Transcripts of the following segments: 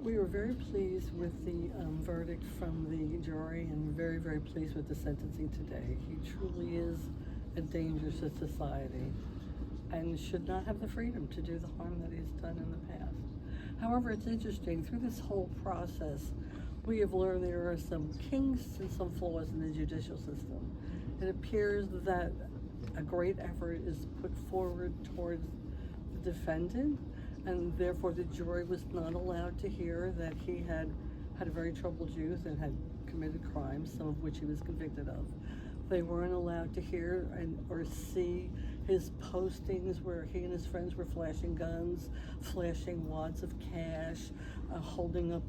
We were very pleased with the verdict from the jury and very, very pleased with the sentencing today. He truly is a danger to society and should not have the freedom to do the harm that he's done in the past. However, it's interesting, through this whole process, we have learned there are some kinks and some flaws in the judicial system. It appears that a great effort is put forward towards the defendant, and therefore the jury was not allowed to hear that he had a very troubled youth and had committed crimes, some of which he was convicted of. They weren't allowed to hear or see his postings where he and his friends were flashing guns, flashing wads of cash, holding up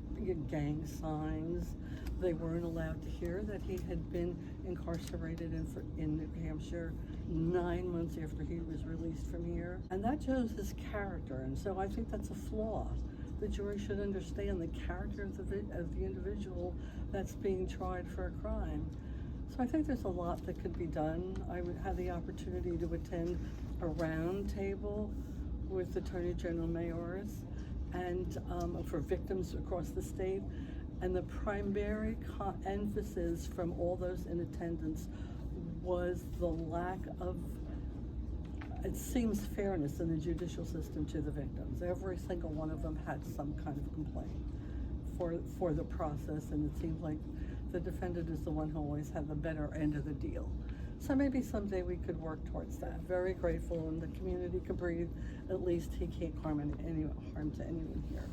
gang signs. They weren't allowed to hear that he had been incarcerated in New Hampshire 9 months after he was released from here. And that shows his character, and so I think that's a flaw. The jury should understand the character of the individual that's being tried for a crime. So I think there's a lot that could be done. I had the opportunity to attend a round table with Attorney General Mayors and for victims across the state. And the primary emphasis from all those in attendance was the lack of, it seems, fairness in the judicial system to the victims. Every single one of them had some kind of complaint for the process, and it seems like the defendant is the one who always had the better end of the deal. So maybe someday we could work towards that. Very grateful, and the community can breathe. At least he can't harm to anyone here.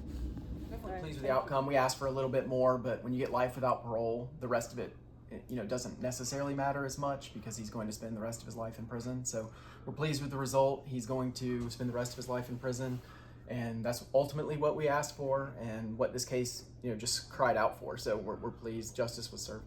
Definitely pleased with the outcome. We asked for a little bit more, but when you get life without parole, the rest of it, doesn't necessarily matter as much because he's going to spend the rest of his life in prison. So we're pleased with the result. He's going to spend the rest of his life in prison, and that's ultimately what we asked for and what this case, just cried out for. So we're pleased justice was served.